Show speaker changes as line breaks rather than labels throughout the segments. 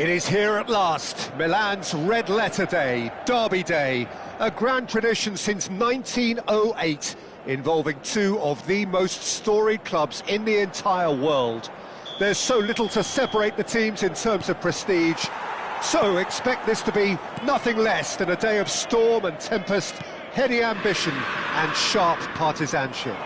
It is here at last, Milan's Red Letter Day, Derby Day, a grand tradition since 1908, involving two of the most storied clubs in the entire world. There's so little to separate the teams in terms of prestige, so expect this to be nothing less than a day of storm and tempest, heady ambition and sharp partisanship.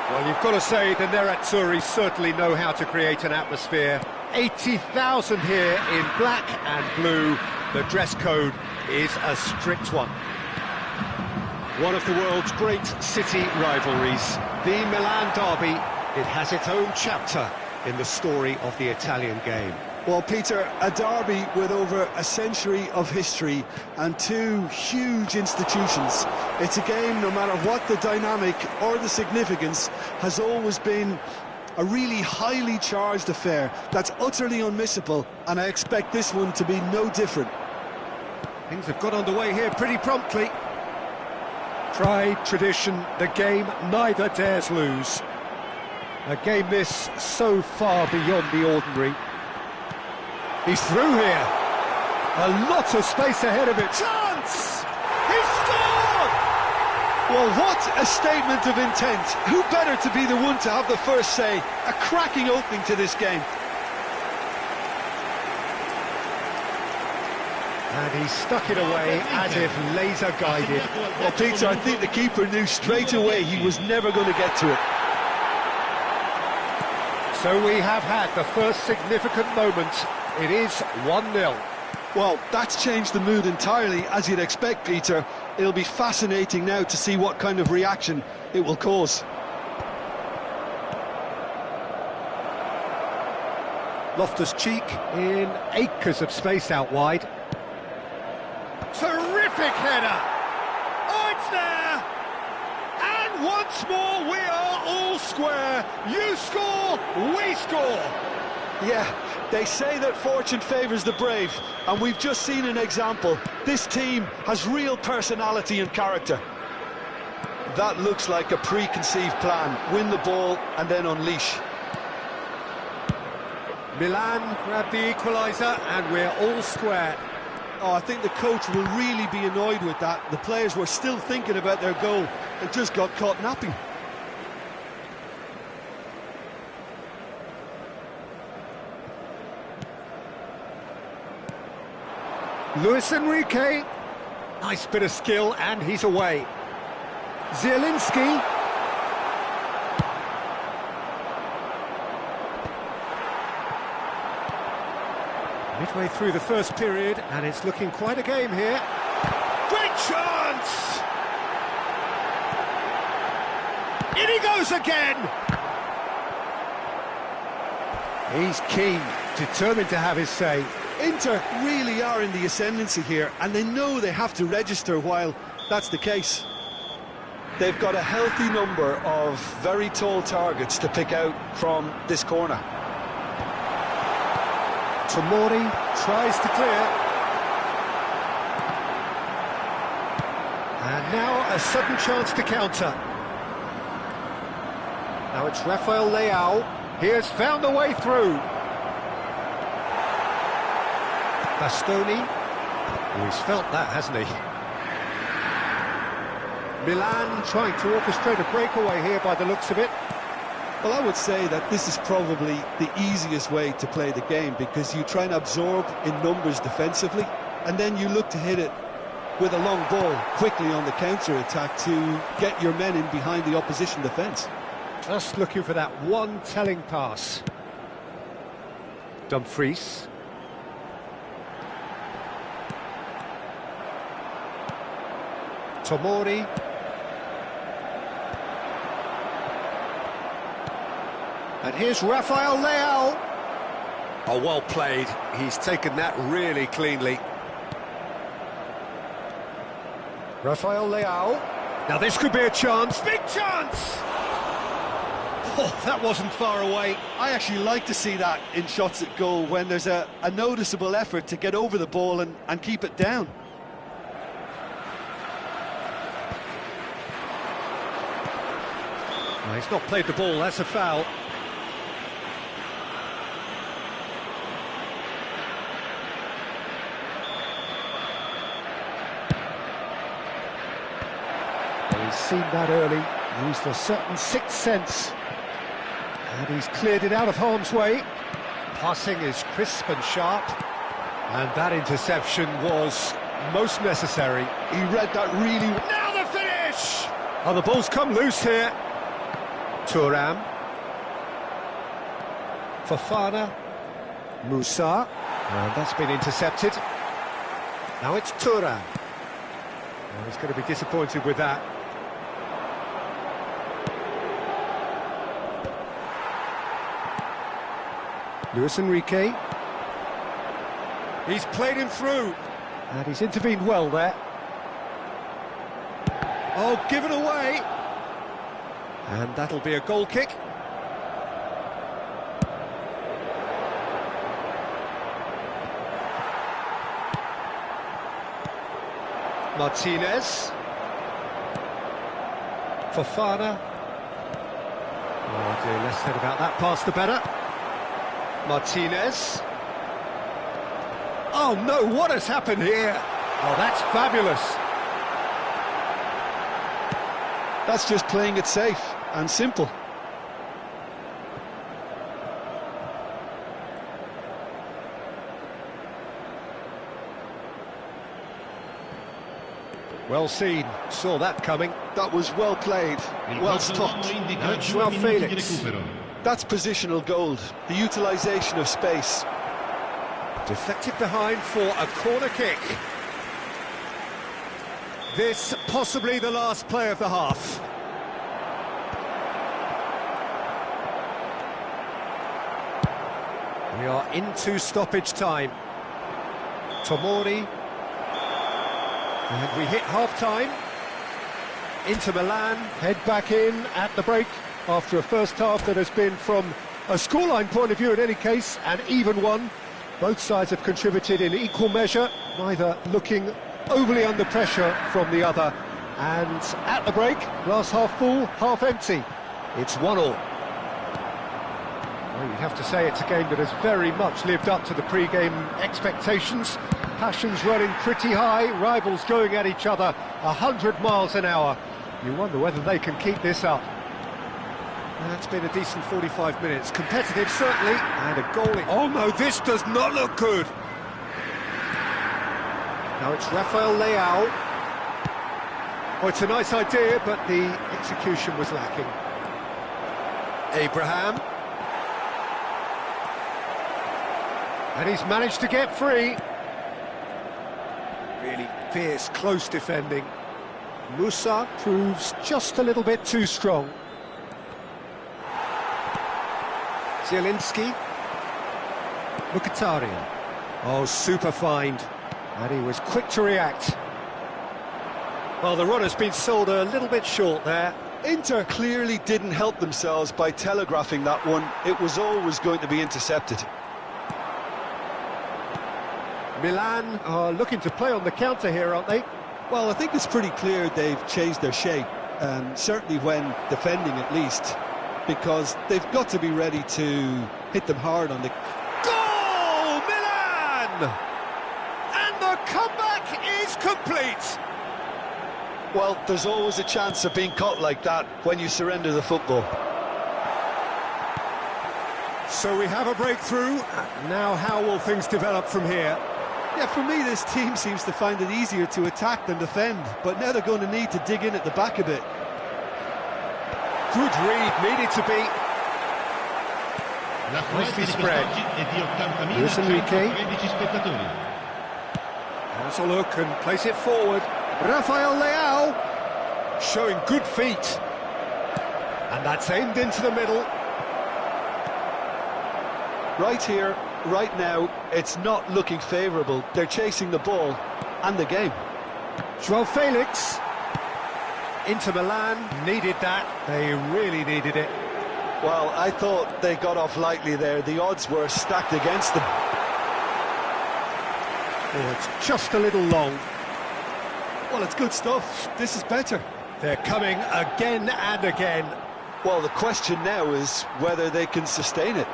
Well, you've got to say the Nerazzurri certainly know how to create an atmosphere. 80,000 here in black and blue. The dress code is a strict one. One of the world's great city rivalries, the Milan Derby. It has its own chapter in the story of the Italian game.
Well, Peter, a derby with over a century of history and two huge institutions. It's a game, no matter what the dynamic or the significance, has always been a really highly charged affair that's utterly unmissable, and I expect this one to be no different.
Things have got underway here pretty promptly. Pride, tradition, the game neither dares lose. A game this so far beyond the ordinary. He's through here. A lot of space ahead of it. Chance! He scored!
Well, what a statement of intent. Who better to be the one to have the first say? A cracking opening to this game.
And he stuck it away as if laser-guided.
Well, Peter, I think the keeper knew straight away he was never going to get to it.
So we have had the first significant moment. It is 1-0.
Well, that's changed the mood entirely, as you'd expect, Peter. It'll be fascinating now to see what kind of reaction it will cause.
Loftus-Cheek in acres of space out wide. Terrific header! Oh, it's there! And once more we are all square. You score, we score.
Yeah, they say that fortune favours the brave, and we've just seen an example. This team has real personality and character. That looks like a preconceived plan. Win the ball and then unleash.
Milan grab the equaliser and we're all square.
Oh, I think the coach will really be annoyed with that. The players were still thinking about their goal and just got caught napping.
Luis Enrique, nice bit of skill, and he's away. Zielinski. Midway through the first period, and it's looking quite a game here. Great chance! In he goes again! He's keen, determined to have his say.
Inter really are in the ascendancy here, and they know they have to register while that's the case. They've got a healthy number of very tall targets to pick out from this corner.
Tomori tries to clear. And now a sudden chance to counter. Now it's Rafael Leao. He has found a way through. Bastoni, he's felt that, hasn't he? Milan trying to orchestrate a breakaway here by the looks of it.
Well, I would say that this is probably the easiest way to play the game, because you try and absorb in numbers defensively, and then you look to hit it with a long ball quickly on the counter-attack to get your men in behind the opposition defence.
Just looking for that one telling pass. Dumfries. Tomori. And here's Rafael Leao. Oh, well played. He's taken that really cleanly. Rafael Leao. Now this could be a chance. Big chance! Oh, that wasn't far away.
I actually like to see that in shots at goal, when there's a noticeable effort to get over the ball and keep it down.
No, he's not played the ball, that's a foul. He's seen that early, used a certain sixth sense. And he's cleared it out of harm's way. Passing is crisp and sharp. And that interception was most necessary.
He read that really well.
Now the finish! Oh, the ball's come loose here. Thuram. Fofana. Musa. And that's been intercepted. Now it's Thuram. Well, he's going to be disappointed with that. Luis Enrique. He's played him through. And he's intervened well there. Oh, give it away. And that'll be a goal kick. Martinez. Fofana. Oh dear, less said about that pass the better. Martinez. Oh no, what has happened here? Oh, that's fabulous.
That's just playing it safe and simple.
Well seen, saw that coming.
That was well played, well stopped.
And Joao Felix.
That's positional gold, the utilisation of space.
Deflected behind for a corner kick. This possibly the last play of the half. We are into stoppage time. Tomori. And we hit half-time. Inter Milan head back in at the break after a first half that has been, from a scoreline point of view in any case, an even one. Both sides have contributed in equal measure, neither looking overly under pressure from the other. And at the break, glass half full, half empty. It's 1-1. Well, you'd have to say it's a game that has very much lived up to the pre-game expectations. Passions running pretty high, rivals going at each other 100 miles an hour. You wonder whether they can keep this up. That's been a decent 45 minutes. Competitive, certainly, and a goal. Oh no, this does not look good. Now it's Rafael Leao. Oh, it's a nice idea, but the execution was lacking. Abraham. And he's managed to get free. Really fierce, close defending. Musa proves just a little bit too strong. Zielinski. Mkhitaryan. Oh, super find. And he was quick to react. Well, the run has been sold a little bit short there.
Inter clearly didn't help themselves by telegraphing that one. It was always going to be intercepted.
Milan are looking to play on the counter here, aren't they?
Well, I think it's pretty clear they've changed their shape, certainly when defending at least, because they've got to be ready to hit them hard on the...
Goal! Milan! And the comeback is complete!
Well, there's always a chance of being caught like that when you surrender the football.
So we have a breakthrough. Now how will things develop from here?
Yeah, for me, this team seems to find it easier to attack than defend, but now they're going to need to dig in at the back a bit.
Good read, needed to be. Nicely spread. Luis Enrique. Has a look and place it forward. Rafael Leao showing good feet. And that's aimed into the middle.
Right here, right now, it's not looking favourable. They're chasing the ball and the game.
Joao Felix. Inter Milan needed that. They really needed it.
Well, I thought they got off lightly there. The odds were stacked against them.
Oh, it's just a little long.
Well, it's good stuff. This is better.
They're coming again and again.
Well, the question now is whether they can sustain it.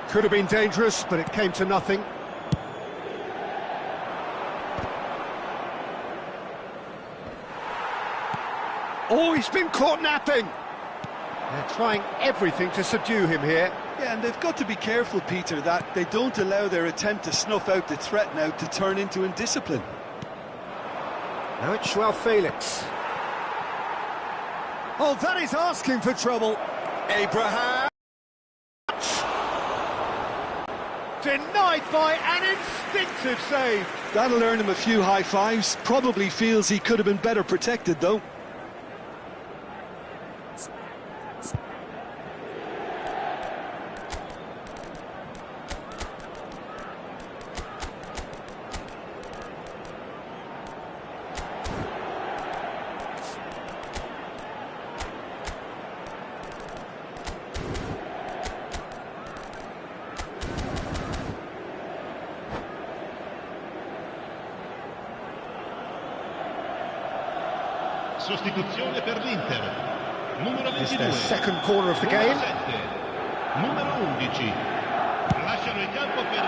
Could have been dangerous, but it came to nothing. Oh, he's been caught napping. They're trying everything to subdue him here.
Yeah, and they've got to be careful, Peter, that they don't allow their attempt to snuff out the threat now to turn into indiscipline.
Now it's Joao Felix. Oh, that is asking for trouble. Abraham. Denied by an instinctive save.
That'll earn him a few high fives. Probably feels he could have been better protected, though.
Sostituzione per l'Inter. Numero 22.
It's their second corner of the game.
Numero 11. Lasciano il campo per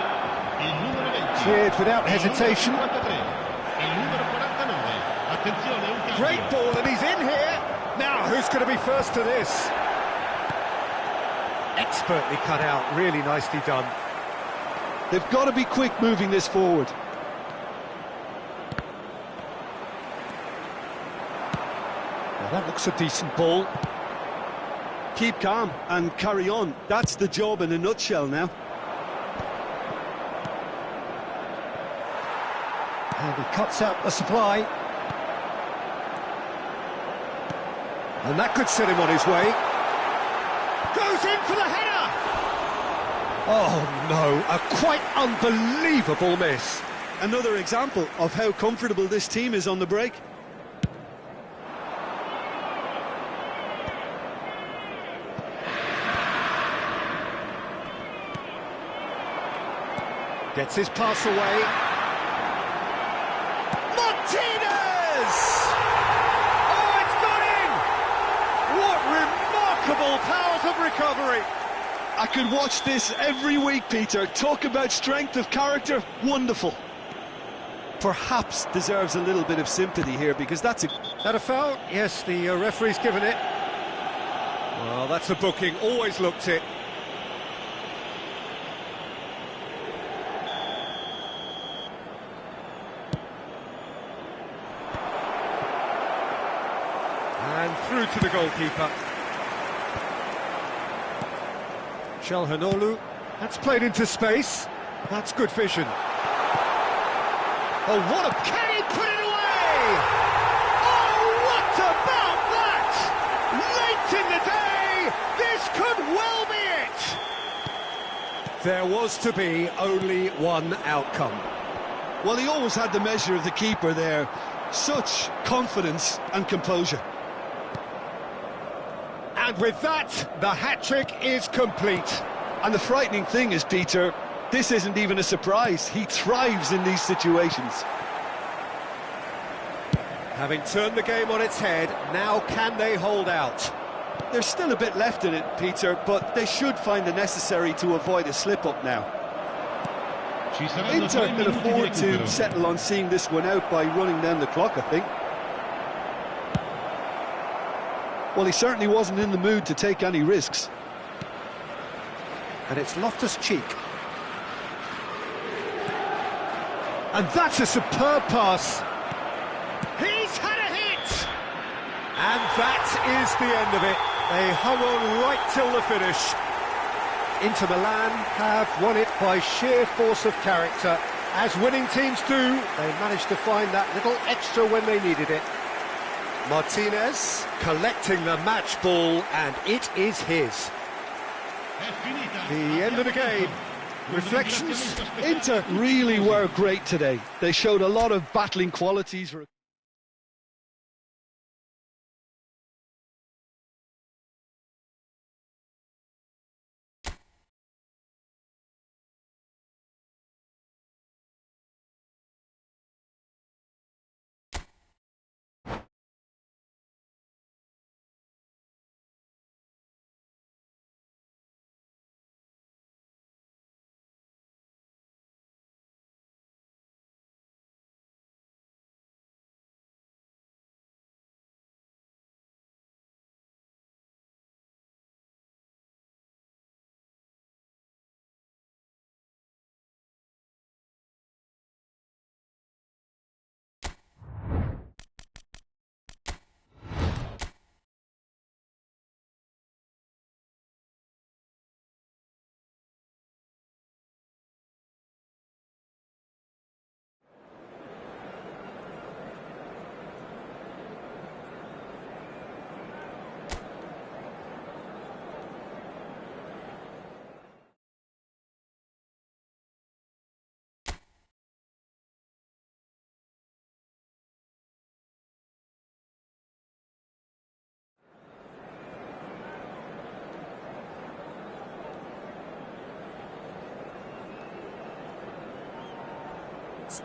il numero 20.
Cleared without hesitation.
Il numero 49. Attenzione, un cambio.
Great ball, and he's in here. Now, who's going to be first to this? Expertly cut out, really nicely done.
They've got to be quick moving this forward.
That looks a decent ball.
Keep calm and carry on. That's the job in a nutshell now.
And he cuts out the supply. And that could set him on his way. Goes in for the header! Oh no, a quite unbelievable miss.
Another example of how comfortable this team is on the break.
Gets his pass away. Martinez! Oh, it's gone in! What remarkable powers of recovery!
I could watch this every week, Peter. Talk about strength of character. Wonderful. Perhaps deserves a little bit of sympathy here, because that's a...
That a foul? Yes, the referee's given it. Well, that's a booking. Always looked it. And through to the goalkeeper. Çalhanoğlu. That's played into space. That's good vision. Oh, what a... Can he put it away? Oh, what about that? Late in the day, this could well be it. There was to be only one outcome.
Well, he always had the measure of the keeper there. Such confidence and composure.
And with that, the hat-trick is complete.
And the frightening thing is, Peter, this isn't even a surprise. He thrives in these situations.
Having turned the game on its head, now can they hold out?
There's still a bit left in it, Peter, but they should find the necessary to avoid a slip-up now. Inter can afford to settle on seeing this one out by running down the clock, I think. Well, he certainly wasn't in the mood to take any risks.
And it's Loftus-Cheek. And that's a superb pass. He's had a hit! And that is the end of it. They hung on right till the finish. Inter Milan have won it by sheer force of character. As winning teams do, they managed to find that little extra when they needed it. Martinez collecting the match ball, and it is his. The end of the game. Reflections?
Inter really were great today. They showed a lot of battling qualities.
minutes.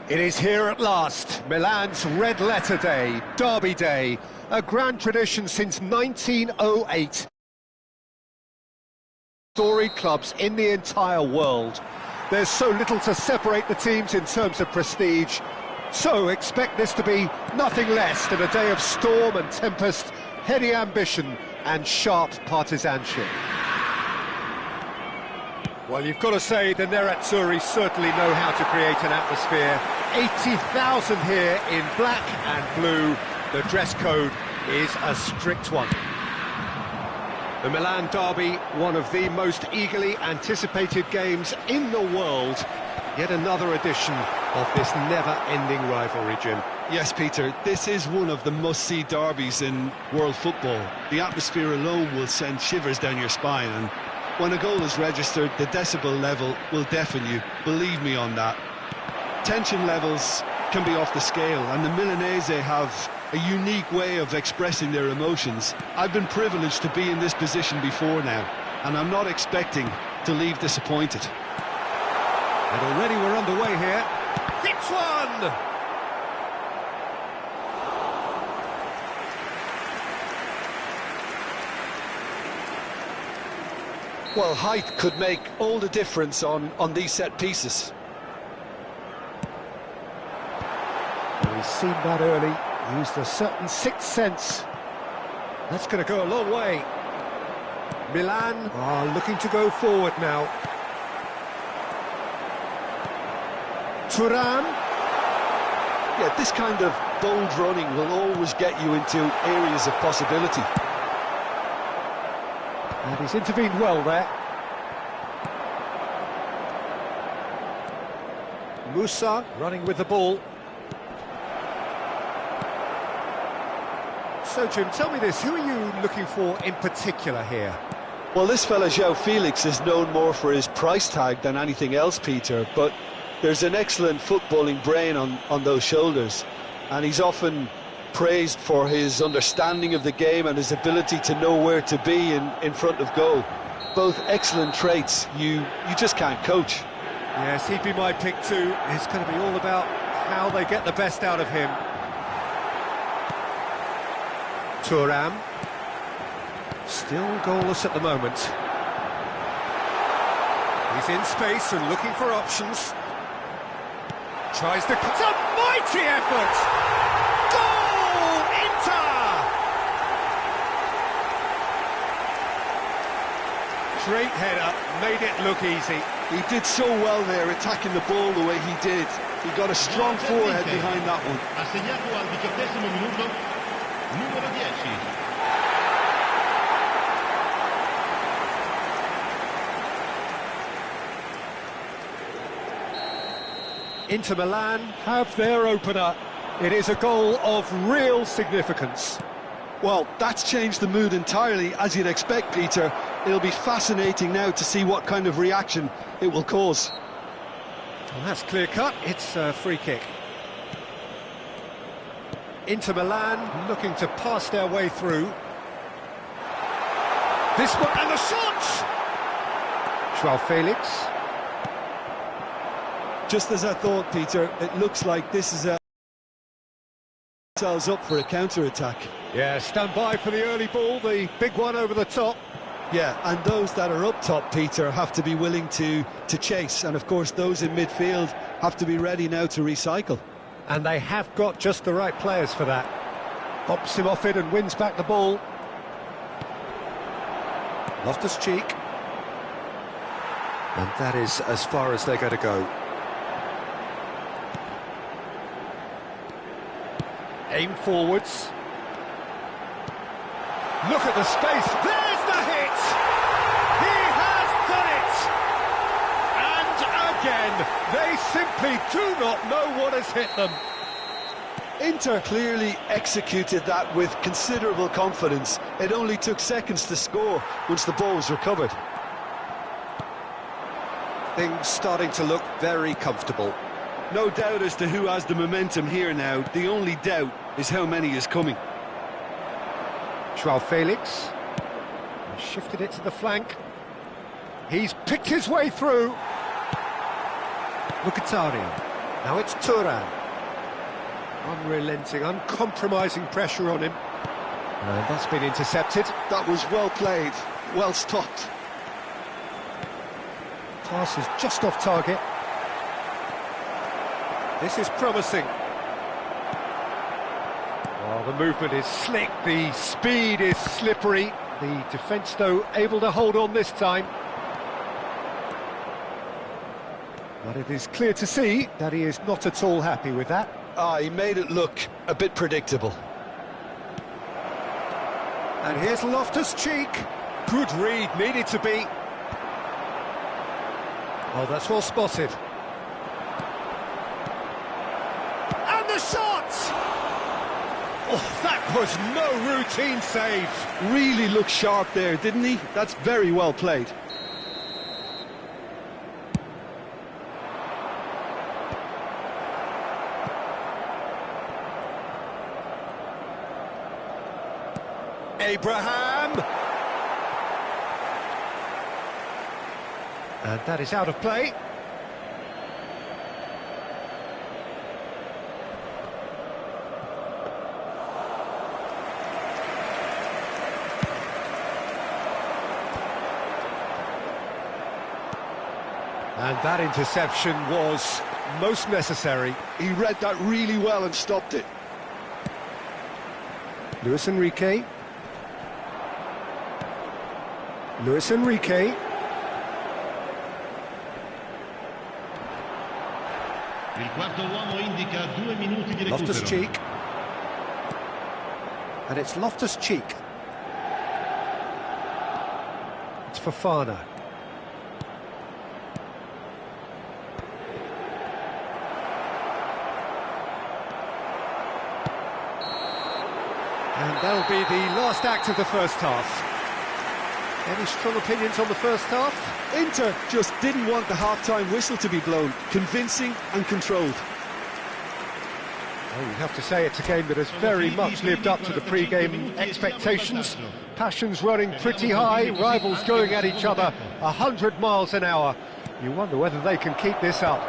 It is here at last, Milan's red letter day, Derby Day, a grand tradition since 1908. Storied clubs in the entire world. There's so little to separate the teams in terms of prestige, so expect this to be nothing less than a day of storm and tempest, heady ambition and sharp partisanship. Well, you've got to say the Nerazzurri certainly know how to create an atmosphere. 80,000 here in black and blue. The dress code is a strict one. The Milan derby, one of the most eagerly anticipated games in the world. Yet another edition of this never-ending rivalry, Jim.
Yes, Peter, this is one of the must-see derbies in world football. The atmosphere alone will send shivers down your spine, and when a goal is registered, the decibel level will deafen you, believe me on that. Tension levels can be off the scale, and the Milanese have a unique way of expressing their emotions. I've been privileged to be in this position before now, and I'm not expecting to leave disappointed.
And already we're underway here. Hits one!
Well, height could make all the difference on these set pieces.
Well, he's seen that early, used a certain sixth sense. That's going to go a long way. Milan are looking to go forward now. Thuram.
Yeah, this kind of bold running will always get you into areas of possibility.
And he's intervened well there. Musa running with the ball. So, Jim, tell me this, who are you looking for in particular here?
Well, this fella, João Felix, is known more for his price tag than anything else, Peter, but there's an excellent footballing brain on those shoulders, and he's often praised for his understanding of the game and his ability to know where to be in front of goal. Both excellent traits you just can't coach.
Yes, he'd be my pick too. It's going to be all about how they get the best out of him. Thuram. Still goalless at the moment. He's in space and looking for options. Tries to cut. It's a mighty effort! Straight header, made it look easy.
He did so well there, attacking the ball the way he did. He got a strong forehead behind that one.
Ha segnato al 18° minuto, numero 10.
Inter Milan have their opener. It is a goal of real significance.
Well, that's changed the mood entirely, as you'd expect, Peter. It'll be fascinating now to see what kind of reaction it will cause.
Well, that's clear-cut. It's a free kick. Inter Milan looking to pass their way through. This one, and the shot! João Felix.
Just as I thought, Peter, it looks like this is themselves up for a counter-attack.
Yeah, stand by for the early ball, the big one over the top.
Yeah, and those that are up top, Peter, have to be willing to chase, and of course those in midfield have to be ready now to recycle.
And they have got just the right players for that. Pops him off it and wins back the ball. Loftus-Cheek. And that is as far as they're going to go. Aim forwards. Look at the space. There's the hit! He has done it! And again, they simply do not know what has hit them.
Inter clearly executed that with considerable confidence. It only took seconds to score once the ball was recovered.
Things starting to look very comfortable.
No doubt as to who has the momentum here now. The only doubt is how many is coming.
Joao Felix. He shifted it to the flank. He's picked his way through. Mkhitaryan. Now it's Thuram. Unrelenting, uncompromising pressure on him. And that's been intercepted.
That was well played, well stopped.
Pass is just off target. This is promising. Oh, the movement is slick, the speed is slippery. The defence, though, able to hold on this time. But it is clear to see that he is not at all happy with that.
He made it look a bit predictable.
And here's Loftus-Cheek. Good read, needed to be. Oh, that's well spotted. And the shot! Oh, that was no routine save.
Really looked sharp there, didn't he? That's very well played.
Abraham! And that is out of play. And that interception was most necessary.
He read that really well and stopped it.
Luis Enrique. Luis Enrique.
Il quarto uomo indica 2 minuti di recupero.
Loftus-Cheek. And it's Loftus-Cheek. It's Fofana. And that'll be the last act of the first half. Any strong opinions on the first half?
Inter just didn't want the half-time whistle to be blown. Convincing and controlled.
Well, you'd have to say it's a game that has very much lived up to the pre-game expectations. Passions running pretty high, rivals going at each other 100 miles an hour. You wonder whether they can keep this up.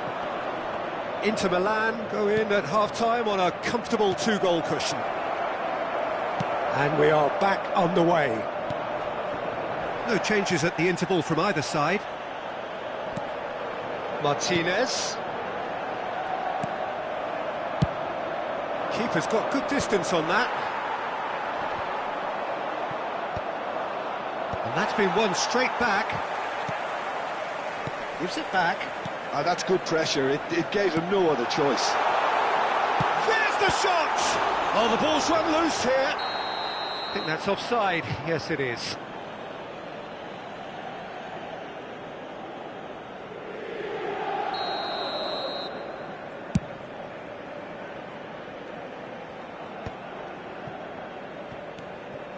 Inter Milan go in at half-time on a comfortable 2-goal cushion. And we are back on the way. No changes at the interval from either side. Martinez. Keeper's got good distance on that. And that's been won straight back. Gives it back.
That's good pressure. It gave him no other choice.
There's the shot! Oh, the ball's run loose here. I think that's offside. Yes, it is.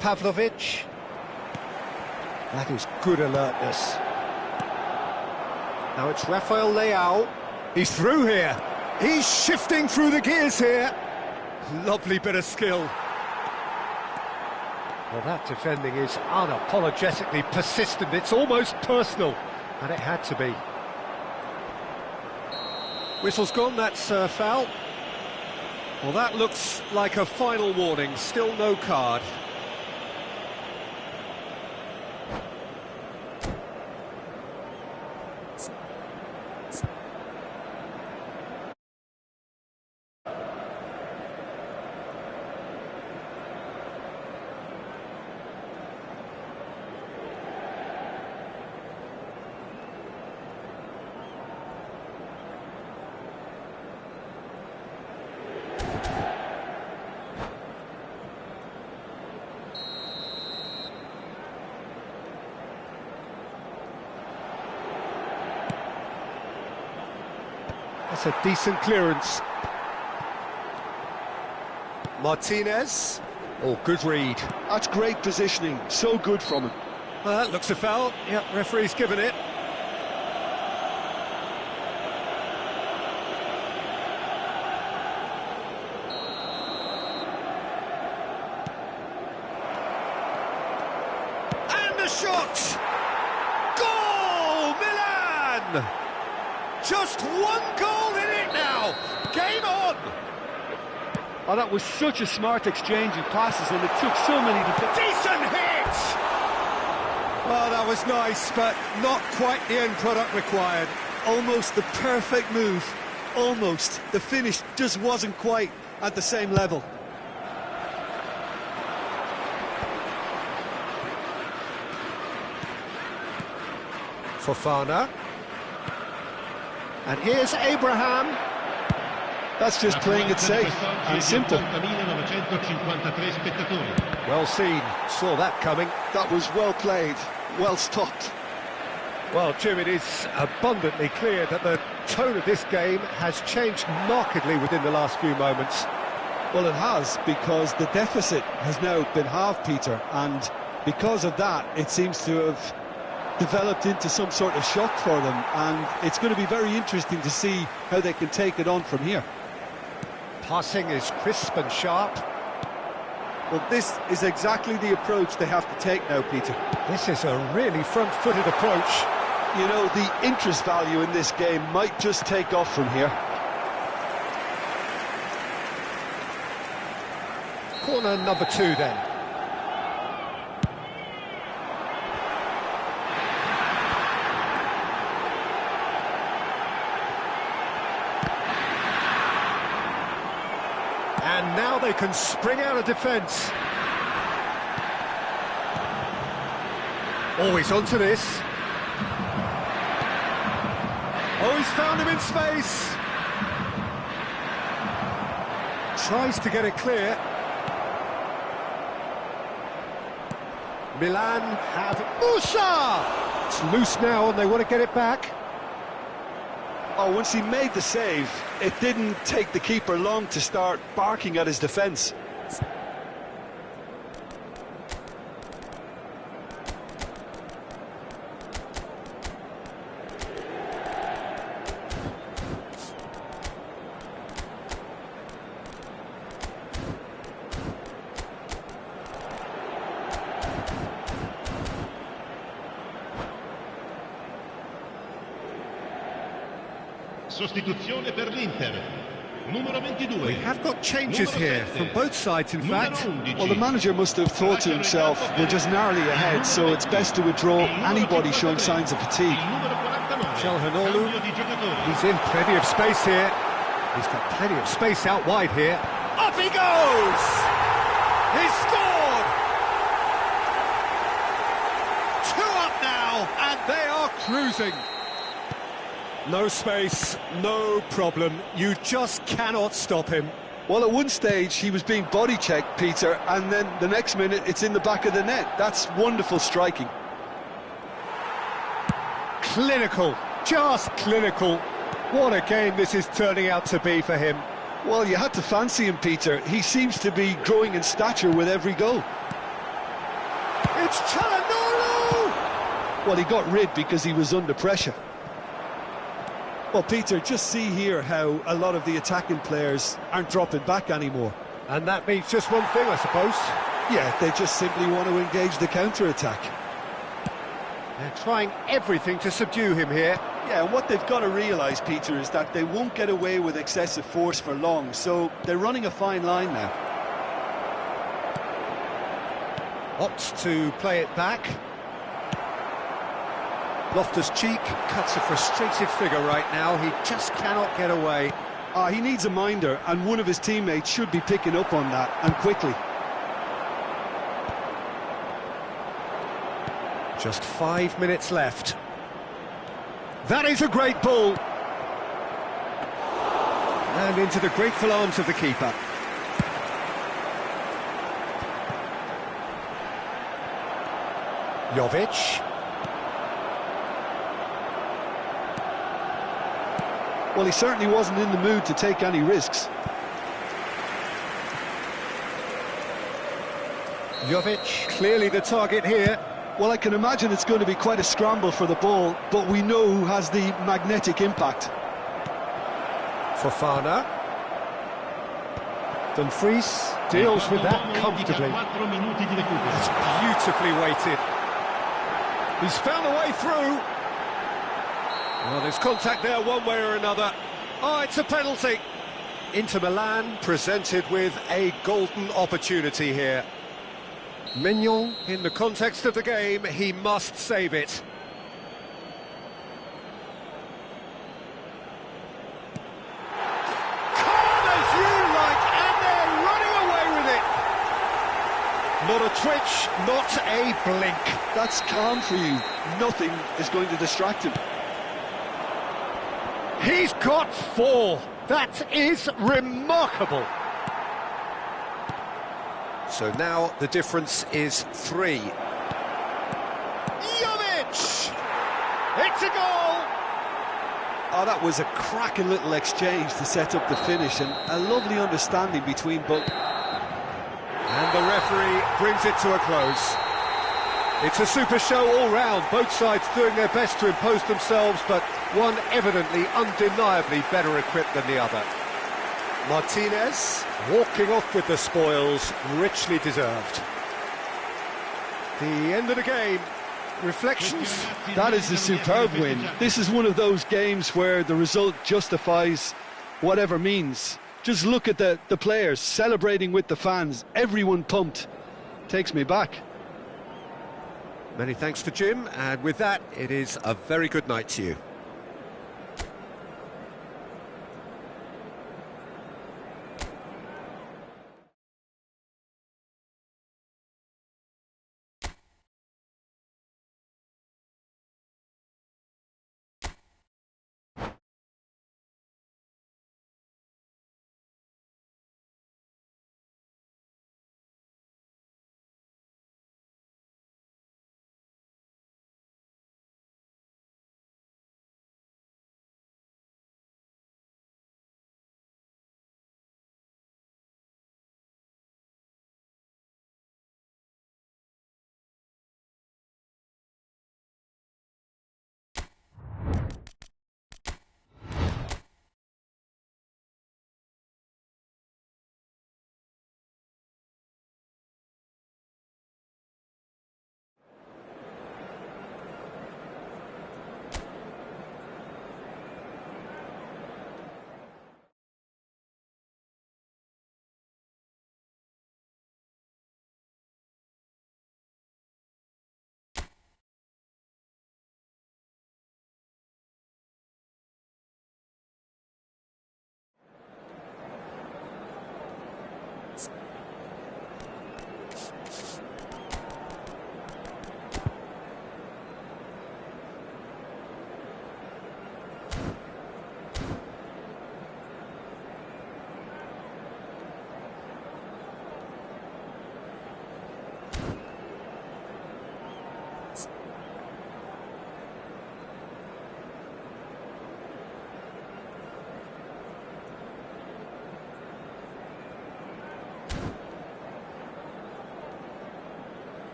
Pavlovic. That is good alertness. Now it's Rafael Leao. He's through here. He's shifting through the gears here. Lovely bit of skill. Well, that defending is unapologetically persistent. It's almost personal, and it had to be. Whistle's gone, that's foul. Well, that looks like a final warning. Still no card. That's a decent clearance. Martinez. Oh, good read.
That's great positioning, so good from him.
Well, that looks a foul. Yep, referee's given it. And the shot! Goal, Milan! Just one goal in it now. Game on!
Oh, that was such a smart exchange of passes, and it took so many...
Decent hit! Well, that was nice, but not quite the end product required.
Almost the perfect move. Almost. The finish just wasn't quite at the same level.
Fofana. And here's Abraham.
That's just playing it safe and simple.
Well seen, saw that coming.
That was well played, well stopped.
Well, Jim, it is abundantly clear that the tone of this game has changed markedly within the last few moments.
Well, it has, because the deficit has now been halved, Peter, and because of that, it seems to have developed into some sort of shock for them, and it's going to be very interesting to see how they can take it on from here.
Passing is crisp and sharp.
Well, this is exactly the approach they have to take now, Peter.
This is a really front-footed approach.
You know, the interest value in this game might just take off from here.
Corner number 2 then. And now they can spring out of defence. Oh, he's onto this. Oh, he's found him in space. Tries to get it clear. Milan have Musa! It's loose now and they want to get it back.
Oh, once he made the save, it didn't take the keeper long to start barking at his defence.
Sostituzione per l'Inter. Numero 22.
We have got changes here from both sides, in fact.
Well, the manager must have thought to himself, we're just narrowly ahead, so it's best to withdraw anybody showing signs of fatigue.
Calhanoglu, he's in plenty of space here. He's got plenty of space out wide here. Up he goes! He's scored! 2 up now, and they are cruising. No space, no problem. You just cannot stop him.
Well, at one stage, he was being body-checked, Peter, and then the next minute, it's in the back of the net. That's wonderful striking.
Clinical, just clinical. What a game this is turning out to be for him.
Well, you had to fancy him, Peter. He seems to be growing in stature with every goal.
It's Calhanoglu!
Well, he got rid because he was under pressure. Well, Peter, just see here how a lot of the attacking players aren't dropping back anymore.
And that means just one thing, I suppose.
Yeah, they just simply want to engage the counter-attack.
They're trying everything to subdue him here.
Yeah, and what they've got to realise, Peter, is that they won't get away with excessive force for long, so they're running a fine line now.
Opts to play it back. Loftus-Cheek cuts a frustrated figure right now. He just cannot get away.
He needs a minder, and one of his teammates should be picking up on that, and quickly.
Just 5 minutes left. That is a great ball. And into the grateful arms of the keeper. Jovic.
Well, he certainly wasn't in the mood to take any risks.
Jovic, clearly the target here.
Well, I can imagine it's going to be quite a scramble for the ball, but we know who has the magnetic impact.
Fofana. Dumfries deals with that comfortably. It's beautifully weighted. He's found a way through. Well, there's contact there one way or another. Oh, it's a penalty. Inter Milan presented with a golden opportunity here. Mignon, in the context of the game, he must save it. Calm as you like, and they're running away with it. Not a twitch, not a blink.
That's calm for you. Nothing is going to distract him.
He's got 4. That is remarkable. So now the difference is 3. Jovic! It's a goal!
Oh, that was a cracking little exchange to set up the finish, and a lovely understanding between both.
And the referee brings it to a close. It's a super show all round, both sides doing their best to impose themselves, but one evidently, undeniably better equipped than the other. Martinez walking off with the spoils, richly deserved. The end of the game. Reflections?
That is a superb win. This is one of those games where the result justifies whatever means. Just look at the players celebrating with the fans, everyone pumped. Takes me back.
Many thanks to Jim, and with that, it is a very good night to you.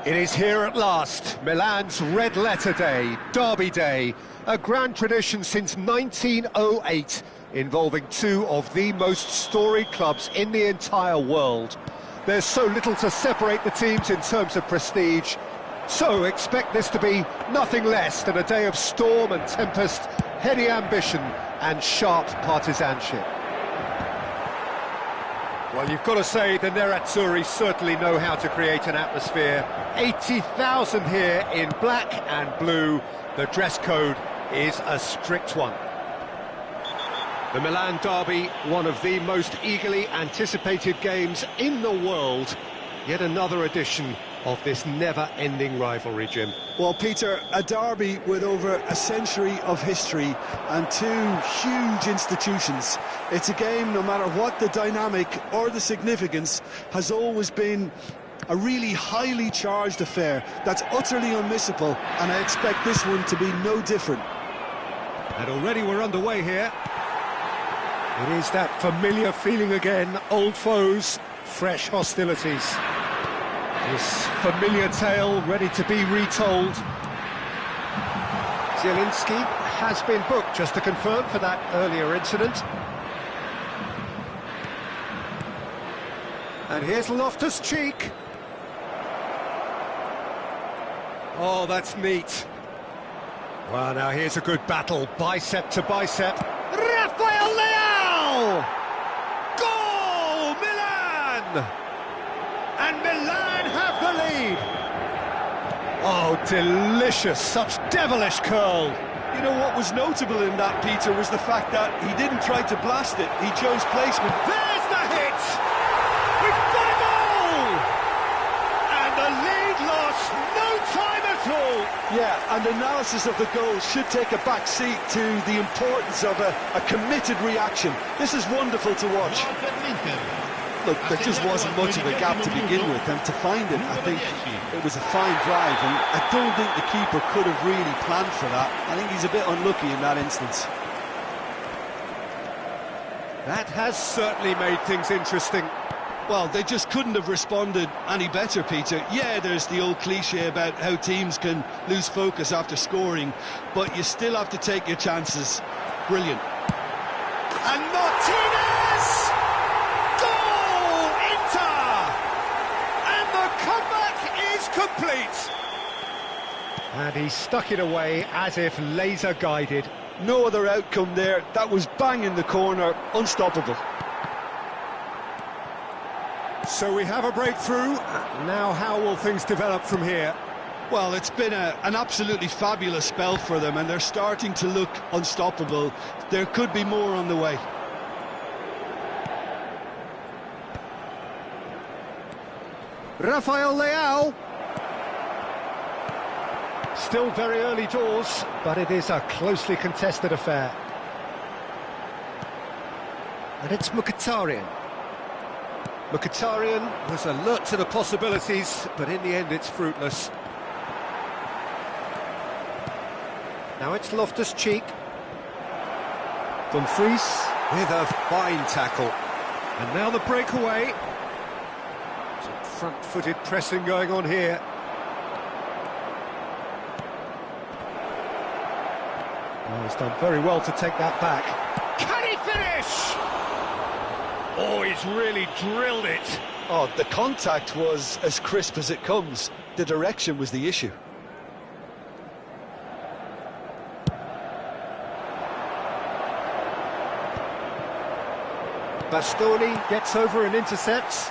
It is here at last, Milan's red letter day, Derby Day, a grand tradition since 1908, involving 2 of the most storied clubs in the entire world. There's so little to separate the teams in terms of prestige, so expect this to be nothing less than a day of storm and tempest, heady ambition and sharp partisanship. Well, you've got to say the Nerazzurri certainly know how to create an atmosphere. 80,000 here in black and blue. The dress code is a strict one. The Milan derby, one of the most eagerly anticipated games in the world. Yet another edition of this never-ending rivalry, Jim.
Well, Peter, a derby with over a century of history and two huge institutions. It's a game, no matter what the dynamic or the significance, has always been a really highly charged affair that's utterly unmissable, and I expect this one to be no different.
And already we're underway here. It is that familiar feeling again, old foes, fresh hostilities. This familiar tale ready to be retold. Zielinski has been booked, just to confirm, for that earlier incident. And here's Loftus-Cheek. Oh, that's neat. Well, now here's a good battle, bicep to bicep. Rafael Leao! Goal, Milan! And Milan have the lead. Oh, delicious, such devilish curl.
You know what was notable in that, Peter, was the fact that he didn't try to blast it, he chose placement.
There's the hit! We've got a goal! And the lead lost no time at all.
Yeah, and analysis of the goal should take a back seat to the importance of a committed reaction. This is wonderful to watch. Look, there just wasn't much of a gap to begin with, and to find it, I think it was a fine drive, and I don't think the keeper could have really planned for that. I think he's a bit unlucky in that instance.
That has certainly made things interesting.
Well, they just couldn't have responded any better, Peter. Yeah, there's the old cliche about how teams can lose focus after scoring, but you still have to take your chances. Brilliant.
And Martinez! Goal! Inter! And the comeback is complete. And he stuck it away as if laser-guided.
No other outcome there. That was bang in the corner, unstoppable.
So we have a breakthrough. Now how will things develop from here?
Well, it's been an absolutely fabulous spell for them, and they're starting to look unstoppable. There could be more on the way.
Rafael Leao. Still very early doors, but it is a closely contested affair. And it's Mkhitaryan. Mkhitaryan was alert to the possibilities, but in the end it's fruitless. Now it's Loftus-Cheek. Dumfries with a fine tackle. And now the breakaway. Some front-footed pressing going on here. Oh, he's done very well to take that back. Can he finish? Oh, he's really drilled it.
Oh, the contact was as crisp as it comes. The direction was the issue.
Bastoni gets over and intercepts.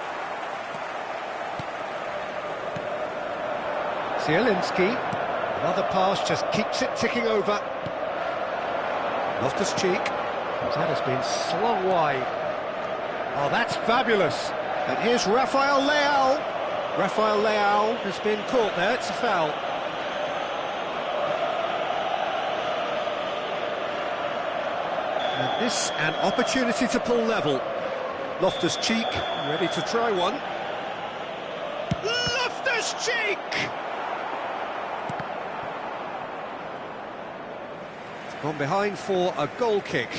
Zielinski, another pass, just keeps it ticking over. Loftus-Cheek, that has been slung wide. Oh, that's fabulous. And here's Rafael Leao. Rafael Leao has been caught there, it's a foul. And this, an opportunity to pull level. Loftus-Cheek, ready to try one. Loftus-Cheek! It's gone behind for a goal kick.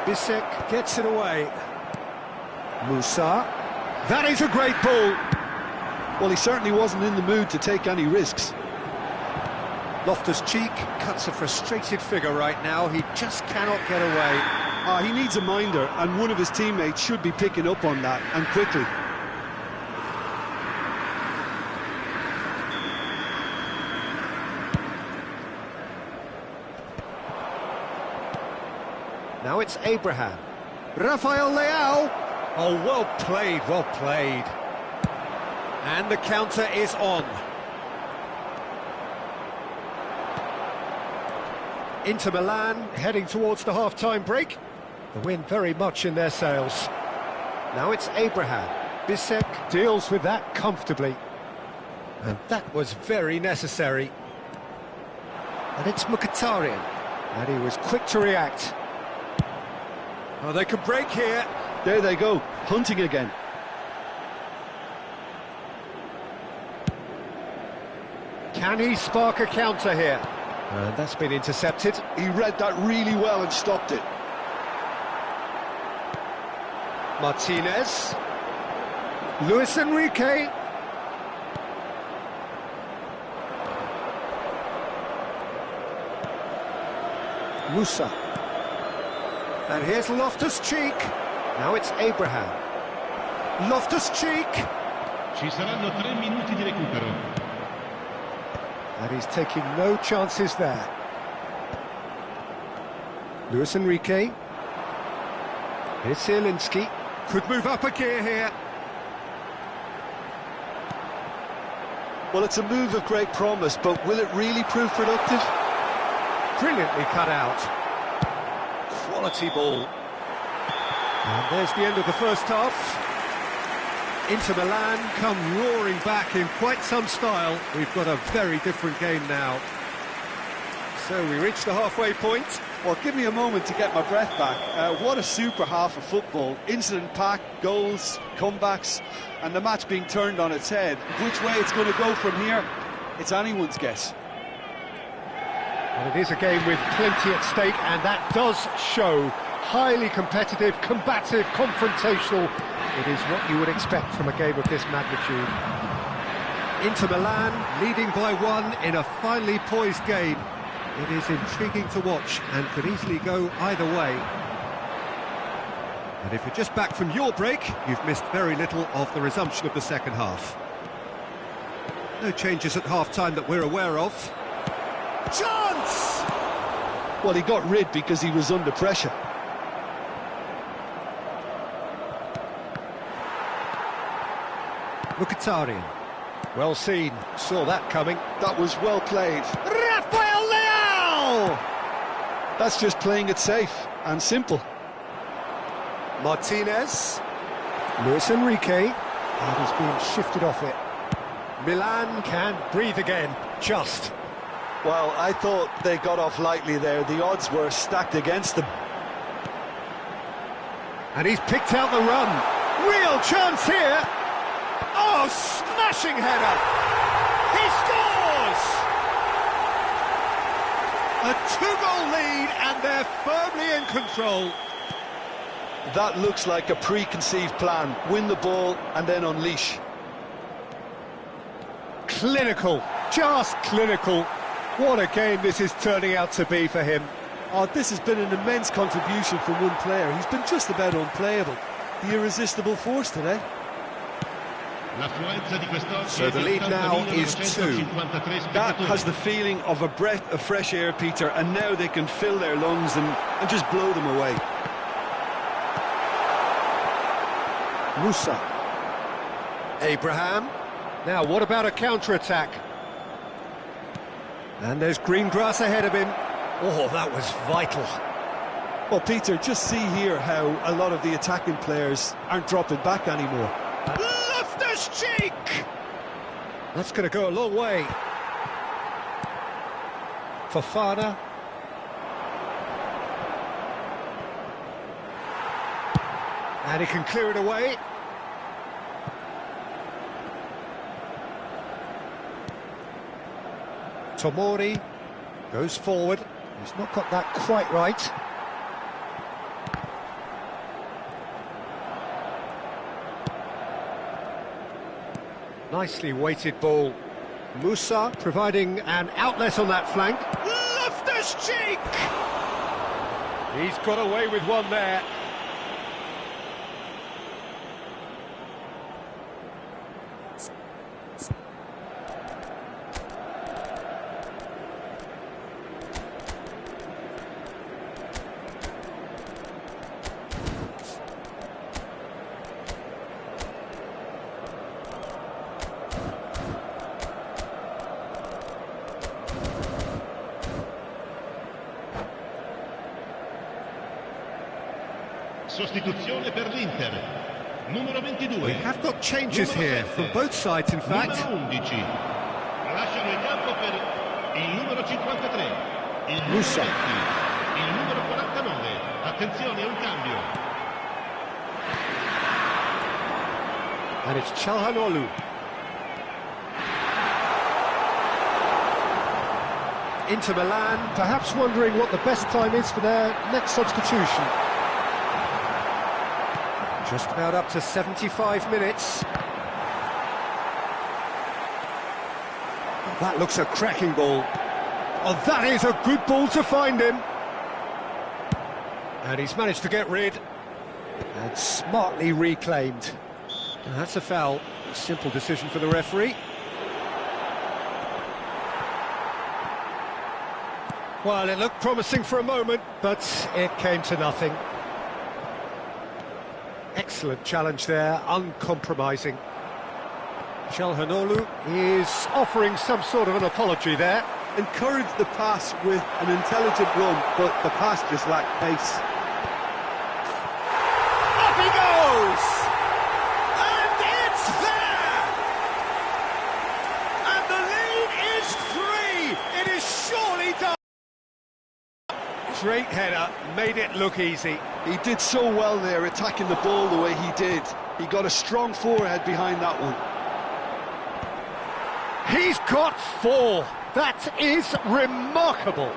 Bisek gets it away. Musa. That is a great ball.
Well, he certainly wasn't in the mood to take any risks.
Loftus-Cheek cuts a frustrated figure right now. He just cannot get away.
He needs a minder, and one of his teammates should be picking up on that, and quickly.
Now it's Abraham. Rafael Leao. Oh, well played, well played. And the counter is on. Inter Milan heading towards the half-time break. The wind very much in their sails. Now it's Abraham. Bisek deals with that comfortably. And that was very necessary. And it's Mkhitaryan. And he was quick to react. Oh, they could break here.
There they go, hunting again.
Can he spark a counter here? And that's been intercepted.
He read that really well and stopped it.
Martinez. Luis Enrique. Musa. And here's Loftus-Cheek. Now it's Abraham. Loftus-Cheek.
Ci saranno 3 minuti di recupero.
And he's taking no chances there. Luis Enrique. Here's Zielinski. Could move up a gear here.
Well, it's a move of great promise, but will it really prove productive?
Brilliantly cut out. Quality ball. And there's the end of the first half. Inter Milan come roaring back in quite some style. We've got a very different game now. So we reach the halfway point.
Well, give me a moment to get my breath back. What a super half of football. Incident-packed, goals, comebacks, and the match being turned on its head. Which way it's going to go from here, it's anyone's guess.
Well, it is a game with plenty at stake, and that does show. Highly competitive, combative, confrontational. It is what you would expect from a game of this magnitude. Inter Milan leading by 1 in a finely poised game. It is intriguing to watch and could easily go either way. And if you're just back from your break, you've missed very little of the resumption of the second half. No changes at half-time that we're aware of. Chance!
Well, he got rid because he was under pressure.
Mkhitaryan. Well seen, saw that coming.
That was well played.
Rafael Leao!
That's just playing it safe and simple.
Martinez. Luis Enrique. And he's being shifted off it. Milan can breathe again, just.
Well, I thought they got off lightly there. The odds were stacked against them.
And he's picked out the run. Real chance here. Oh, smashing header! He scores! A 2-goal lead, and they're firmly in control.
That looks like a preconceived plan. Win the ball and then unleash.
Clinical, just clinical. What a game this is turning out to be for him.
Oh, this has been an immense contribution from one player. He's been just about unplayable. The irresistible force today.
So the lead now is 2.
That has the feeling of a breath of fresh air, Peter, and now they can fill their lungs and just blow them away.
Musa. Abraham. Now, what about a counter-attack? And there's green grass ahead of him. Oh, that was vital.
Well, Peter, just see here how a lot of the attacking players aren't dropping back anymore.
Loftus-Cheek! That's going to go a long way. Fofana. And he can clear it away. Tomori goes forward. He's not got that quite right. Nicely weighted ball. Musa providing an outlet on that flank. Loftus-Cheek! He's got away with one there.
Sostituzione per l'Inter. Numero 22.
We have got changes
Numero
here
7.
from both sides, in fact.
Numero 11. Lasciano il campo per il numero 53. Il numero
Musa.
20. Il numero 49. Attenzione, un cambio.
And it's Çalhanoğlu. Inter Milan, perhaps wondering what the best time is for their next substitution. Just about up to 75 minutes. That looks a cracking ball. Oh, that is a good ball to find him. And he's managed to get rid. And smartly reclaimed. And that's a foul. A simple decision for the referee. Well, it looked promising for a moment, but it came to nothing. Excellent challenge there, uncompromising. Çalhanoğlu is offering some sort of an apology there.
Encouraged the pass with an intelligent run, but the pass just lacked pace.
Up he goes! And it's there! And the lead is 3! It is surely done! Great header, made it look easy.
He did so well there, attacking the ball the way he did. He got a strong forehead behind that one.
He's got 4. That is remarkable.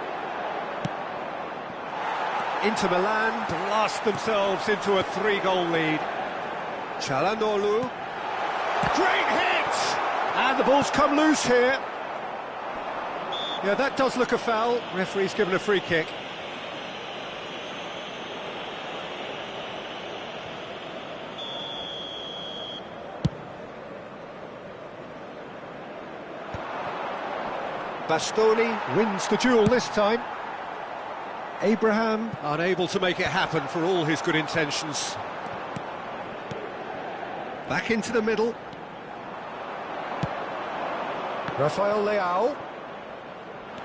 Inter Milan blast themselves into a 3-goal lead. Çalhanoğlu. Great hit! And the ball's come loose here. Yeah, that does look a foul. Referee's given a free kick. Bastoni wins the duel this time. Abraham unable to make it happen for all his good intentions. Back into the middle. Rafael Leao.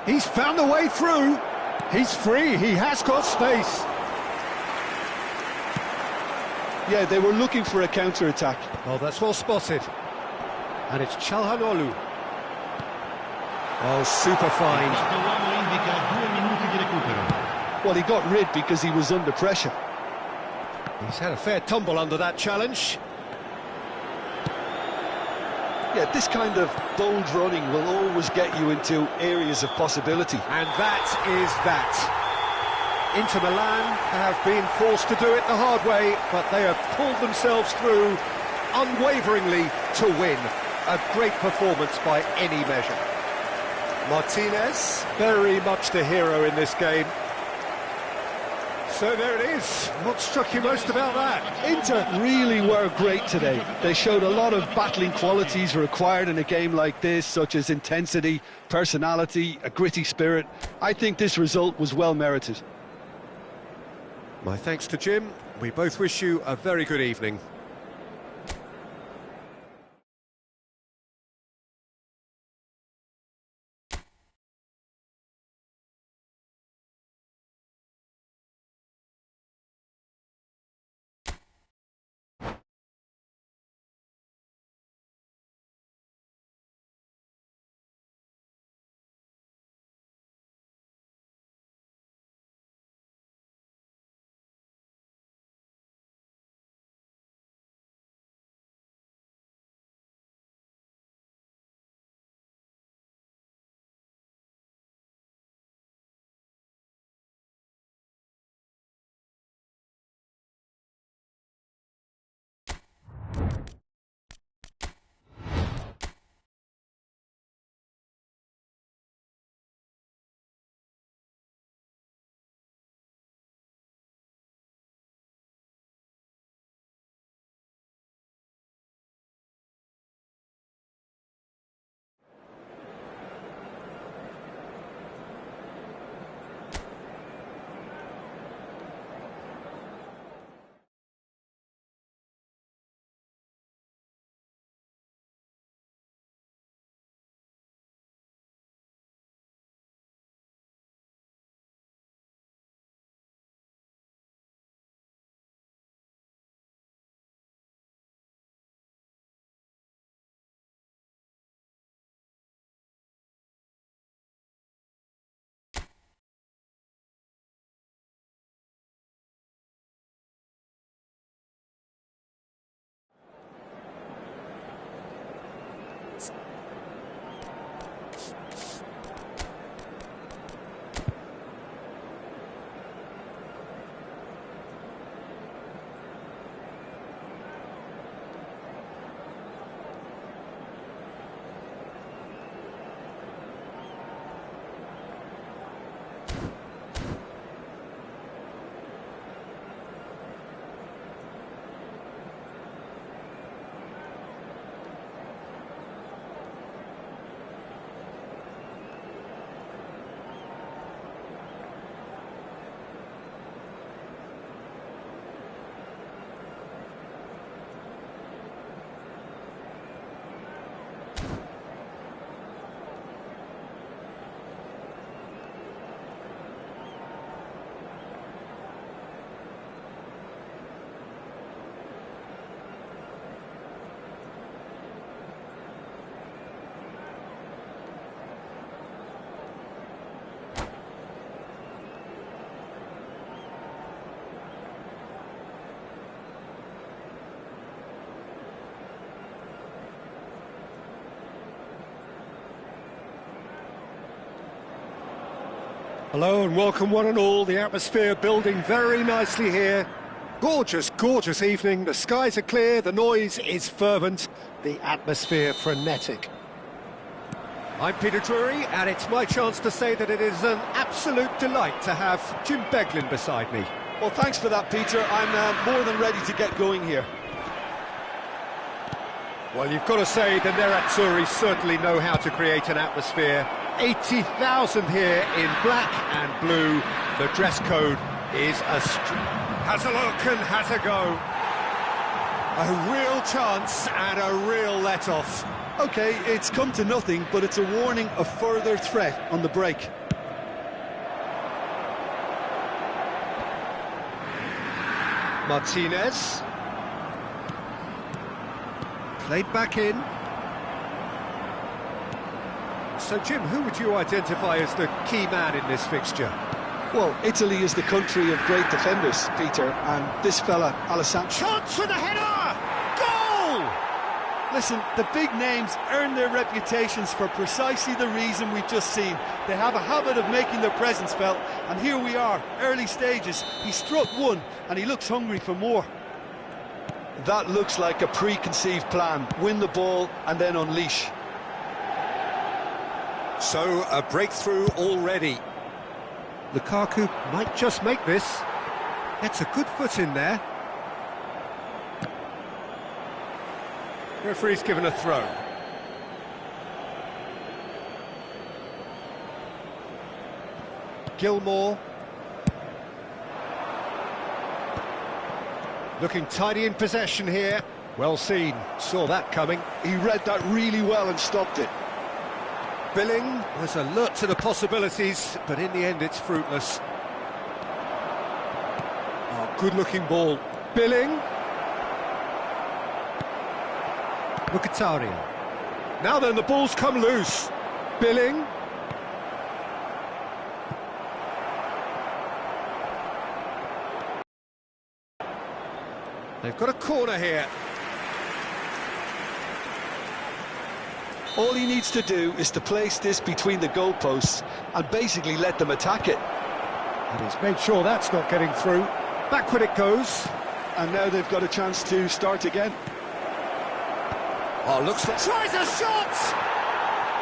He's found a way through. He's free, he has got space.
Yeah, they were looking for a counter-attack.
Oh, that's well spotted. And it's Çalhanoğlu. Oh, super find.
Questo uomo indica 2 minuti di recupero.
Well, he got rid because he was under pressure.
He's had a fair tumble under that challenge.
Yeah, this kind of bold running will always get you into areas of possibility.
And that is that. Inter Milan have been forced to do it the hard way, but they have pulled themselves through unwaveringly to win. A great performance by any measure. Martinez, very much the hero in this game. So there it is. What struck you most about that?
Inter really were great today. They showed a lot of battling qualities required in a game like this, such as intensity, personality, a gritty spirit. I think this result was well merited.
My thanks to Jim. We both wish you a very good evening. Hello and welcome one and all. The atmosphere building very nicely here. Gorgeous, gorgeous evening. The skies are clear, the noise is fervent, the atmosphere frenetic. I'm Peter Drury, and it's my chance to say that it is an absolute delight to have Jim Beglin beside me.
Well, thanks for that, Peter. I'm more than ready to get going here.
Well, you've got to say the Nerazzurri certainly know how to create an atmosphere. 80,000 here in black and blue. The dress code is has a look and has a go. A real chance and a real let-off.
OK, it's come to nothing, but it's a warning of further threat on the break.
Martinez. Played back in. So, Jim, who would you identify as the key man in this fixture?
Well, Italy is the country of great defenders, Peter, and this fella, Alessandro...
Chance for the header! Goal!
Listen, the big names earn their reputations for precisely the reason we've just seen. They have a habit of making their presence felt, and here we are, early stages. He struck one, and he looks hungry for more. That looks like a preconceived plan. Win the ball and then unleash.
So, a breakthrough already. Lukaku might just make this. Gets a good foot in there. Referee's given a throw. Gilmore. Looking tidy in possession here. Well seen. Saw that coming.
He read that really well and stopped it.
Billing was alert to the possibilities, but in the end it's fruitless. Oh, good-looking ball. Billing. Mkhitaryan. Now then, the ball's come loose. Billing. They've got a corner here.
All he needs to do is to place this between the goalposts and basically let them attack it.
And he's made sure that's not getting through. Backward it goes.
And now they've got a chance to start again.
Oh, looks like... Tries a shot!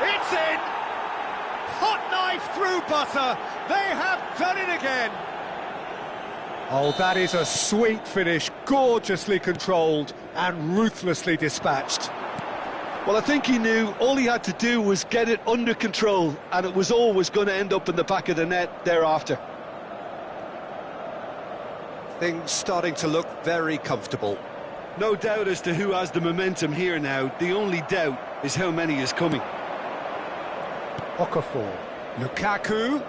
It's in! Hot knife through butter. They have done it again. Oh, that is a sweet finish. Gorgeously controlled and ruthlessly dispatched.
Well, I think he knew all he had to do was get it under control, and it was always going to end up in the back of the net thereafter.
Things starting to look very comfortable.
No doubt as to who has the momentum here now. The only doubt is how many is coming.
Okafor. Lukaku.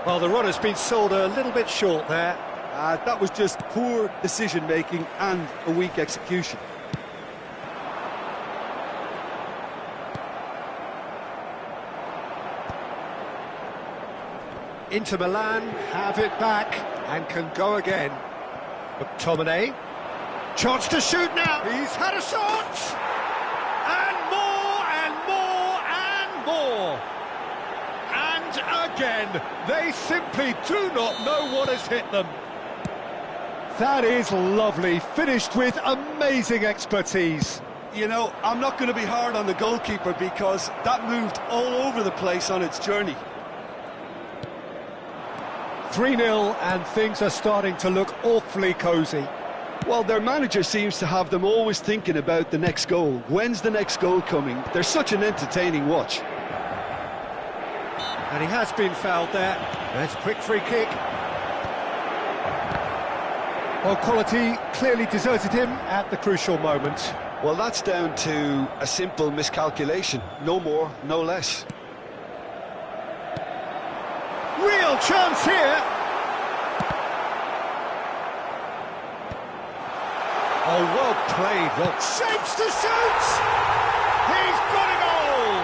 Well, the run has been sold a little bit short there.
That was just poor decision-making and a weak execution.
Inter Milan have it back and can go again. McTominay. Chance to shoot now. He's had a shot. And more and more and more. And again, they simply do not know what has hit them. That is lovely, finished with amazing expertise.
You know, I'm not going to be hard on the goalkeeper because that moved all over the place on its journey.
3-0 and things are starting to look awfully cosy.
Well, their manager seems to have them always thinking about the next goal. When's the next goal coming? They're such an entertaining watch.
And he has been fouled there. There's a quick free kick. Well, quality clearly deserted him at the crucial moment.
Well, that's down to a simple miscalculation. No more, no less.
Real chance here. Oh, well played. Well, shapes to shoot. He's got a goal.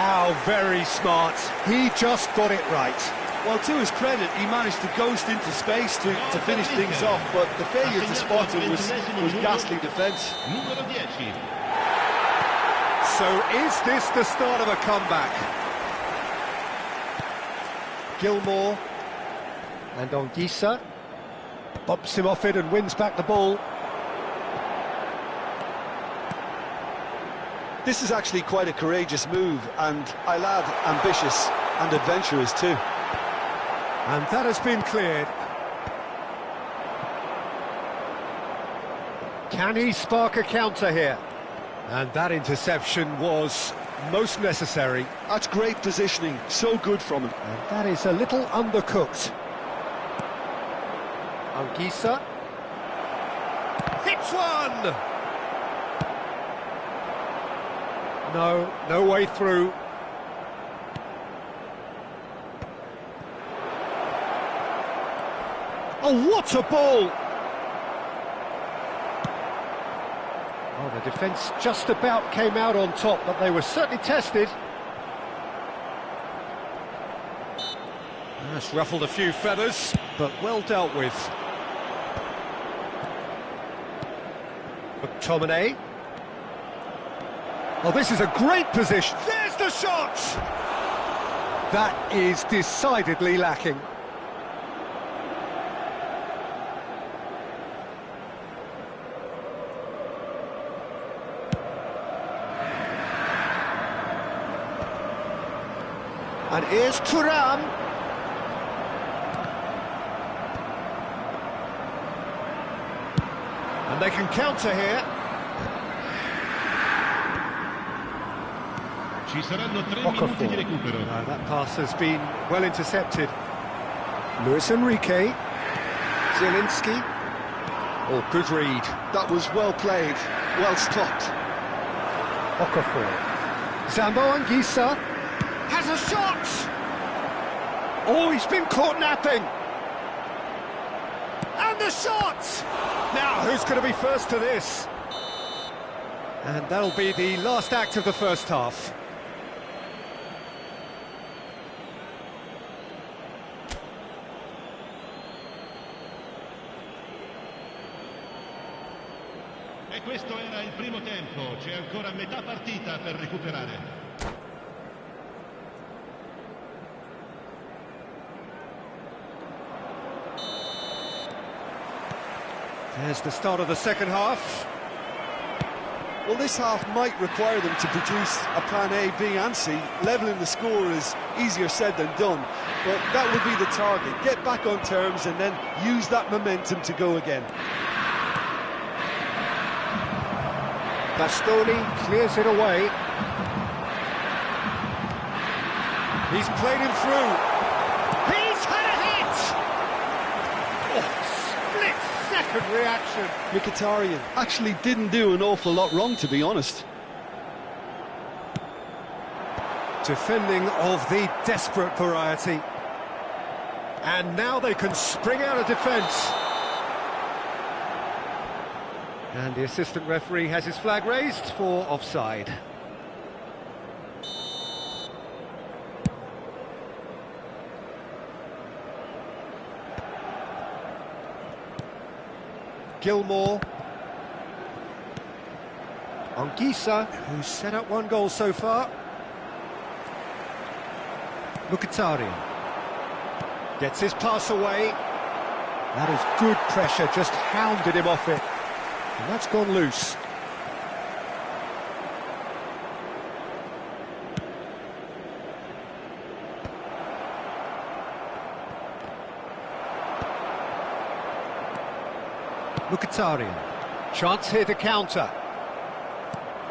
How very smart. He just got it right.
Well, to his credit, he managed to ghost into space to finish things off, but the failure to spot him was ghastly defence.
Numero 10.
So is this the start of a comeback? Gilmore and Anguissa bumps him off it and wins back the ball.
This is actually quite a courageous move, and I'll add ambitious and adventurous too.
And that has been cleared. Can he spark a counter here? And that interception was most necessary.
That's great positioning, so good from him.
And that is a little undercooked. Anguissa hits one! No way through. Oh, what a ball! Oh, the defence just about came out on top, but they were certainly tested. That's ruffled a few feathers, but well dealt with. McTominay. Oh, this is a great position. There's the shot! That is decidedly lacking. And here's Thuram. And they can counter here.
Ci saranno 3 minuti di recupero.
That pass has been well intercepted. Luis Enrique. Zielinski. Oh, good read.
That was well played, well stopped.
Okafor. Zambo Anguissa has a shot! Oh, he's been caught napping! And the shot! Now, who's going to be first to this? And that'll be the last act of the first half.
E questo era il primo tempo, c'è ancora metà partita per recuperare.
There's the start of the second half.
Well, this half might require them to produce a plan A, B and C. Levelling the score is easier said than done, but that would be the target. Get back on terms and then use that momentum to go again.
Bastoni clears it away. He's played him through. He's had a hit! Oh, split-second reaction.
Mkhitaryan actually didn't do an awful lot wrong, to be honest.
Defending of the desperate variety. And now they can spring out of defence. And the assistant referee has his flag raised for offside. Gilmore. Anguissa, who's set up one goal so far. Mkhitaryan gets his pass away. That is good pressure, just hounded him off it. And that's gone loose. Mkhitaryan. Chance here to counter.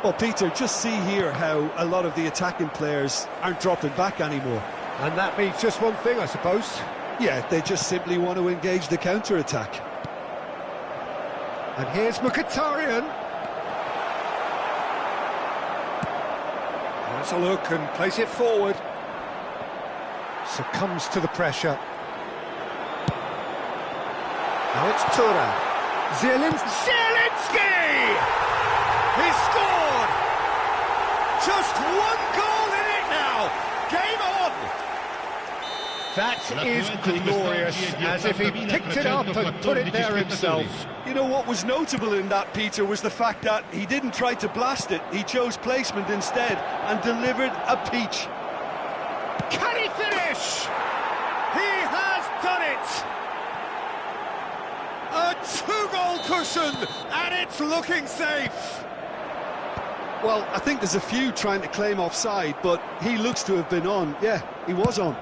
Well, Peter, just see here how a lot of the attacking players aren't dropping back anymore.
And that means just one thing, I suppose.
Yeah, they just simply want to engage the counter-attack.
And here's Mkhitaryan. Has a look and plays it forward. Succumbs to the pressure. Now it's Thuram. Zielinski! He scored! Just one goal in it now! Game on! That is glorious, as if he picked it up and put it there himself.
You know, what was notable in that, Peter, was the fact that he didn't try to blast it. He chose placement instead and delivered a peach.
Can he finish? He has done it! A two-goal cushion, and it's looking safe.
Well, I think there's a few trying to claim offside, but he looks to have been on. Yeah, he was on.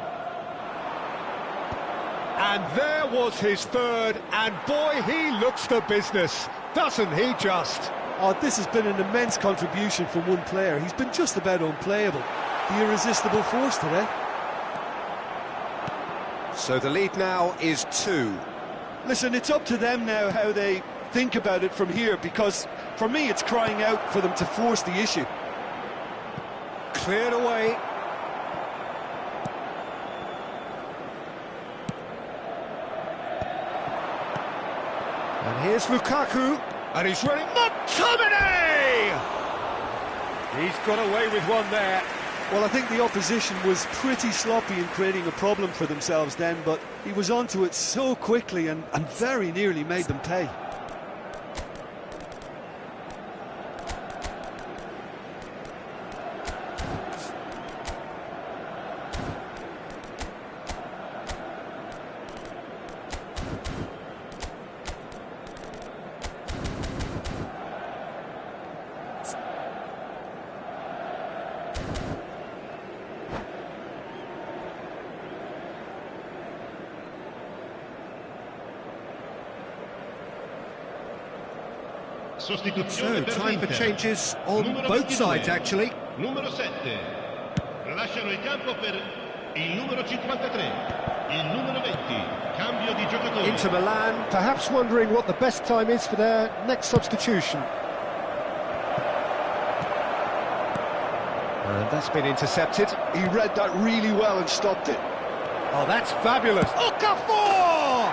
And there was his third, and boy, he looks the business, doesn't he just?
Oh, this has been an immense contribution from one player. He's been just about unplayable. The irresistible force today.
So the lead now is 2.
Listen, it's up to them now how they think about it from here, because for me it's crying out for them to force the issue.
Cleared away. And here's Lukaku, and he's running. McTominay! He's got away with one there.
Well, I think the opposition was pretty sloppy in creating a problem for themselves then, but he was onto it so quickly and very nearly made them pay.
So, time for changes on both sides, actually.
Numero 7. Lasciano il campo per il numero 53. Il numero 20. Cambio di giocatore.
Inter Milan, perhaps wondering what the best time is for their next substitution. And that's been intercepted.
He read that really well and stopped it.
Oh, that's fabulous. Okafor!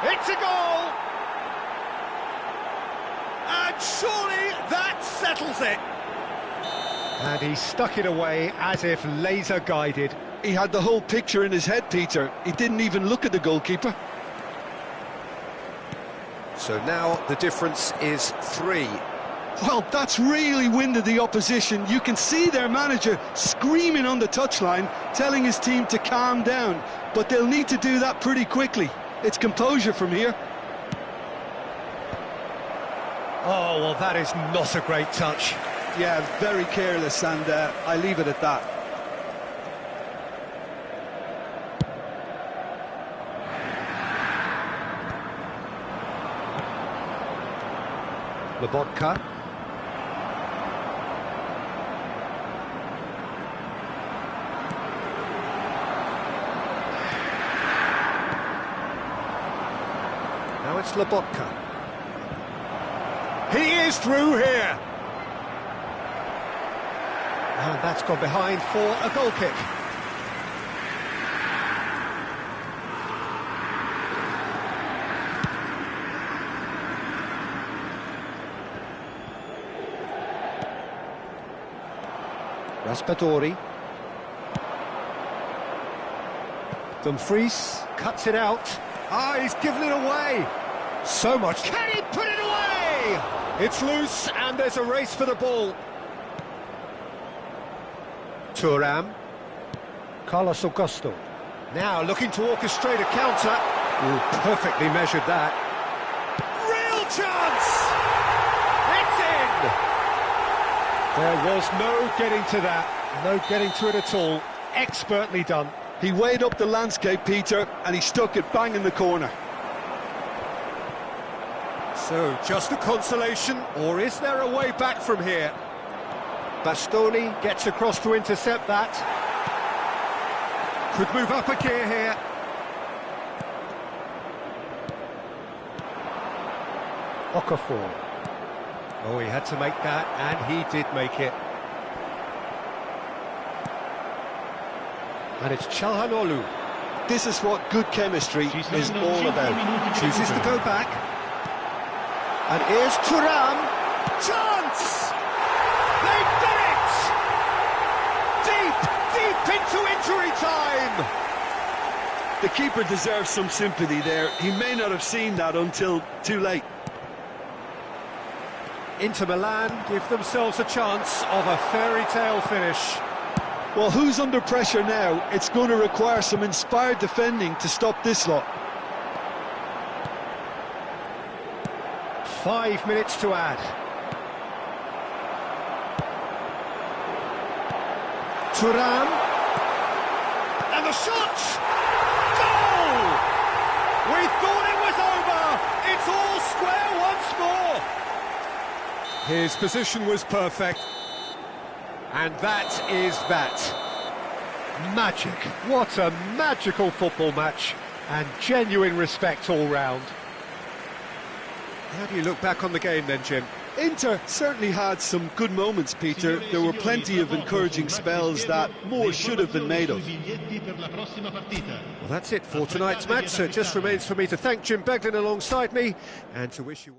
It's a goal! And surely that settles it. And he stuck it away as if laser guided.
He had the whole picture in his head, Peter. He didn't even look at the goalkeeper.
So now the difference is 3.
Well, that's really winded the opposition. You can see their manager screaming on the touchline, telling his team to calm down. But they'll need to do that pretty quickly. It's composure from here.
Oh, well, that is not a great touch.
Yeah, very careless, and I leave it at that.
Lobotka. Now it's Lobotka. He is through here. And that's gone behind for a goal kick. Raspadori. Dumfries cuts it out. Ah, he's given it away. So much. Can he put it away? It's loose, and there's a race for the ball. Thuram. Carlos Augusto. Now looking to orchestrate a counter. Ooh, perfectly measured that. Real chance! It's in! There was no getting to that. No getting to it at all. Expertly done.
He weighed up the landscape, Peter, and he stuck it bang in the corner.
So, just a consolation, or is there a way back from here? Bastoni gets across to intercept that. Could move up a gear here. Okafor. Oh, he had to make that, and he did make it. And it's Çalhanoğlu.
This is what good chemistry is all about.
Chooses to go back. And here's Thuram. Chance! They've done it! Deep into injury time!
The keeper deserves some sympathy there. He may not have seen that until too late.
Inter Milan give themselves a chance of a fairy tale finish.
Well, who's under pressure now? It's going to require some inspired defending to stop this lot.
5 minutes to add. Thuram. And the shot! Goal! We thought it was over! It's all square once more! His position was perfect. And that is that. Magic. What a magical football match. And genuine respect all round. How do you look back on the game then, Jim?
Inter certainly had some good moments, Peter. There were plenty of encouraging spells that more should have been made of.
Well, that's it for tonight's match. So it just remains for me to thank Jim Beglin alongside me and to wish you...